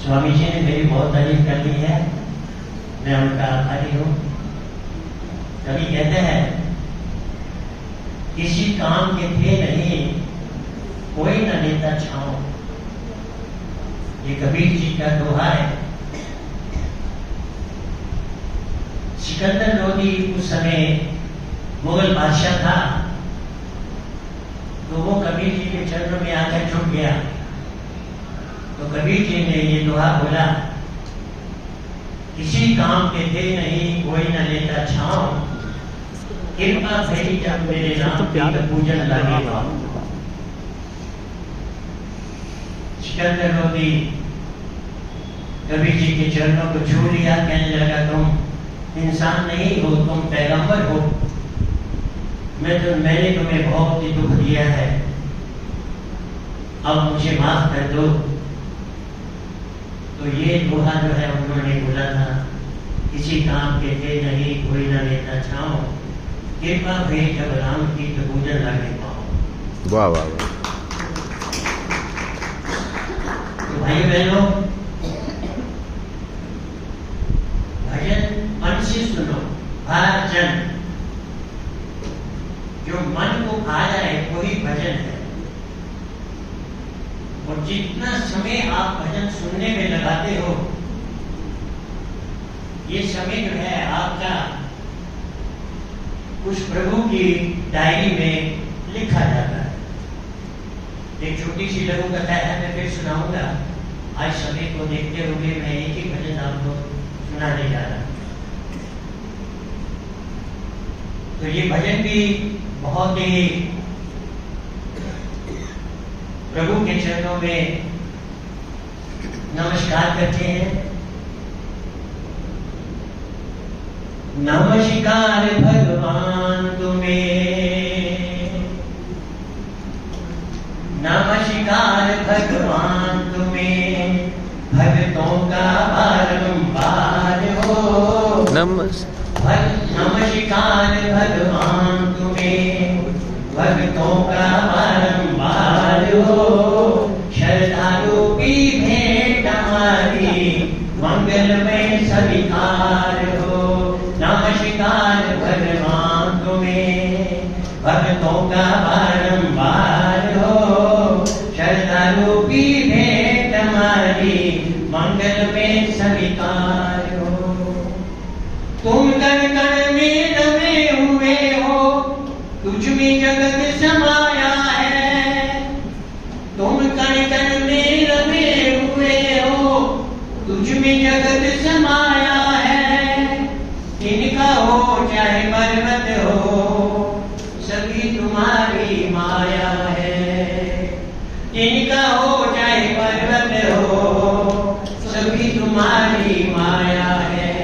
स्वामी जी ने मेरी बहुत तारीफ कर दी है, मैं उनका आभारी हूँ। कभी कहते हैं किसी काम के थे नहीं कोई न लेता छाँव, ये कबीर जी का दोहा है। सिकंदर लोदी उस समय मुगल बादशाह था, तो वो कबीर जी के चरणों में आकर झुक गया। तो कबीर जी ने ये दोहा बोला, किसी काम के थे नहीं कोई न लेता छाँव, कृपा भई जब मेरे नाम की पूजन लगे पाँव। सिकंदर लोदी कबीर जी के चरणों को छू लिया, कहने लगा तुम इंसान नहीं हो, तुम पैगंबर हो। मैंने तुम्हें बहुत ही दुख दिया है, अब मुझे माफ कर दो। तो ये दोहा जो है उन्होंने बोला था, किसी काम के थे नहीं कोई न लेता छाँव, कृपा भई जब राम की तो पूजन लागे पाँव। वाह वाह वाह। तो भाई बहनों, भजन मन से सुनो, भजन जो मन को आ जाए वही भजन है। और जितना समय आप भजन सुनने में लगाते हो, ये समय जो है आपका उस प्रभु की डायरी में लिखा जाता है। एक छोटी सी लघु कथा है, मैं फिर सुनाऊंगा। आज समय को देखते हुए मैं एक ही भजन आपको सुनाने जा रहा हूं। तो ये भजन भी बहुत ही प्रभु के चरणों में नमस्कार करते हैं। नमस्कार भगवान तुम्हें, नमस्कार भगवान तुम्हें, भक्तों का बारंबार हो। नमस्कार भगवान तुम्हें, भक्तों का बारंबार हो। श्रद्धालु की भेंट हमारी मंगलमय स्वीकार हो। नमस्कार भगवान तुम्हें, भक्तों का बारंबार हो। श्रद्धालु की भेंट हमारी मंगलमय स्वीकार हो। तुम कण कण में दबे हुए हो, तुझ में जगत समाया है। तुम कण कण में दबे हुए हो, तुझ में जगत समाया है। इनका हो चाहे पर्वत हो, सभी तुम्हारी माया है। इनका हो चाहे पर्वत हो, सभी तुम्हारी माया है।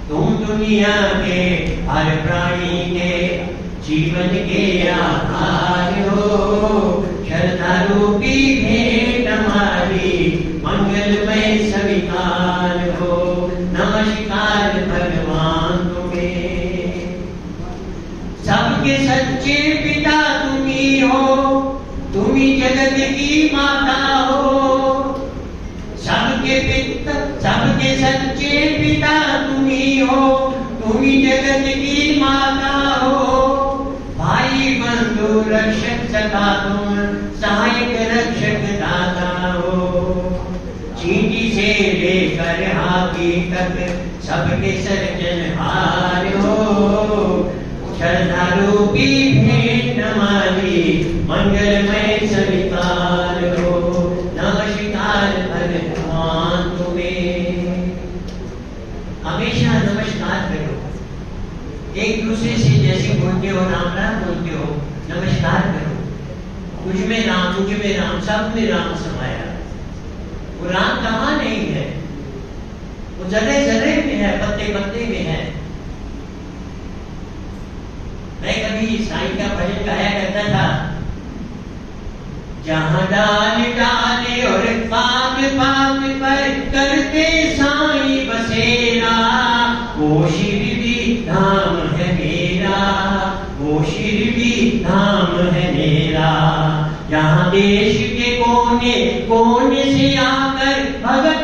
तुम दुनिया के हर प्राणी के जीवन के आधार हो। श्रद्धालु की भेंट हमारी मंगलमय स्वीकार हो। नमस्कार भगवान तुम्हें, सबके सच्चे पिता तुम्ही हो, तुम्ही जगत की माता हो। सबके सच्चे पिता तुम्ही हो, तुम्ही जगत की माता हो। भाई बंधु रक्षक सखा तुम, सहायक रक्षक दाता हो। चींटी से लेकर हाथी तक सबके सर्जनहार हो। श्रद्धालु की भेंट हमारी मंगलमय स्वीकार हो। नमस्कार भगवान तुम्हें, हमेशा नमस्कार करो। एक दूसरे से जैसे बोलते हो, राम राम बोलते हो, नमस्कार करो। तुझ में राम, तुझ में राम, सब में राम समाया। वो राम कहाँ नहीं है, वो जगह जगह में है, पत्ते पत्ते में है। मैं कभी साईं का भजन गाया करता था, जहाँ डाल डाले और पात पात पर करते साईं बसेरा। वो शिरडी धाम है मेरा, वो शिरडी धाम है मेरा। यहाँ देश के कोने कोने से आकर भगत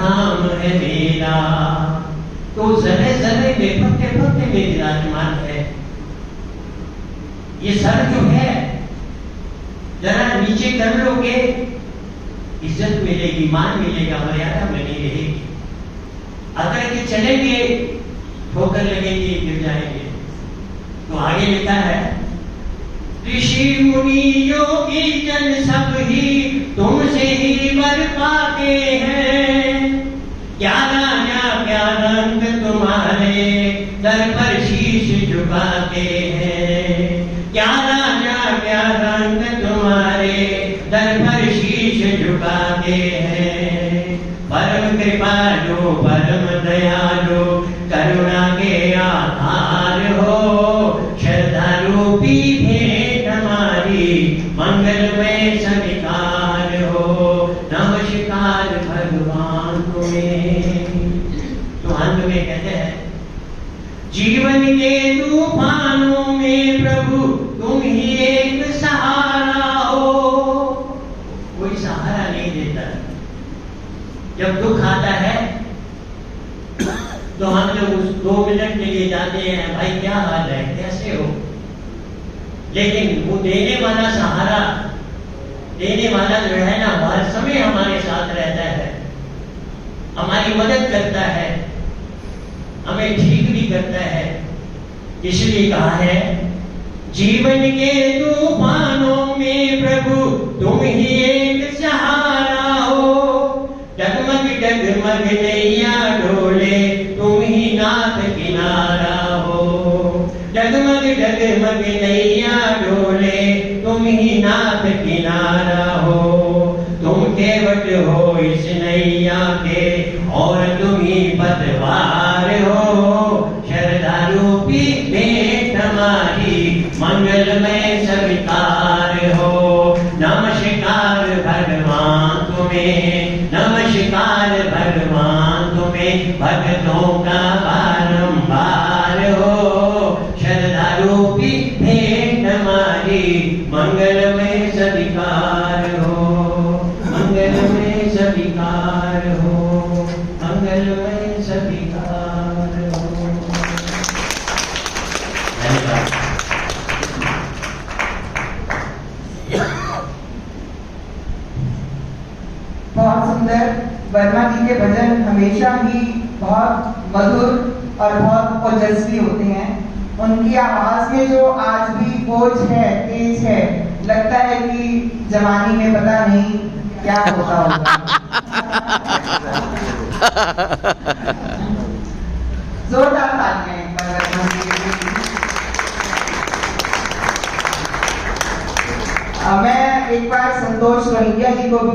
धाम है मेरा। तो जरे जरे में पत्ते पत्ते में विराजमान है। ये सर जो है जरा नीचे कर लोगे, इज्जत मिलेगी, मान मिलेगा, मर्यादा बनी रहेगी। अगर के चलेंगे ठोकर लगेगी, गिर जाएंगे। तो आगे लिखा है, ऋषि मुनि योगी जन सब ही तुमसे ही वर पाते हैं। क्या राजा क्या रंग तुम्हारे दर पर शीश झुकाते हैं। क्या राजा क्या रंग तुम्हारे दर पर शीश झुकाते हैं। परम कृपालु परम दयालु करुणा के आधार हो। श्रद्धा रूपी भेंट हमारी मंगलमय स्वीकार हो। नमस्कार भगवान तुम्हें। तो अंत में कहते हैं, जीवन के तूफानों में प्रभु तुम ही एक सहारा हो। कोई सहारा नहीं देता। जब दुख आता है तो हम लोग उस 2 मिनट के लिए जाते हैं, भाई क्या हाल है, कैसे हो। लेकिन वो देने वाला सहारा, देने वाला जो है ना, हर समय हमारे साथ रहता है, हमारी मदद करता है, हमें ठीक भी करता है। इसलिए कहा है, जीवन के तूफानों में प्रभु तुम ही एक सहारा हो। डगमग डगमग नैया डोले तुम ही नाथ किनारा हो। डगमग डगमग नैया डोले तुम ही नाथ किनारा हो। तुम केवट हो इस नैया के और तुम ही पतवार हो। श्रद्धा रूपी भेंट हमारी मंगलमय स्वीकार हो। नमस्कार भगवान तुम्हें, नमस्कार भगवान तुम्हें, भक्तों का बारंबार हो। श्रद्धा रूपी भेंट हमारी मंगलमय स्वीकार हो। मंगलमय स्वीकार हो। मंगलमय स्वीकार हो। धन्यवाद। बहुत सुंदर। वर्मा जी के भजन हमेशा ही बहुत मधुर और बहुत ओजस्वी होते हैं। उनकी आवाज में जो आज भी बोझ है, तेज है, लगता है कि जवानी में पता नहीं क्या होता होगा। जोरदार तालियां वर्मा जी के लिए। मैं एक बार संतोष रोहिंग्या जी को भी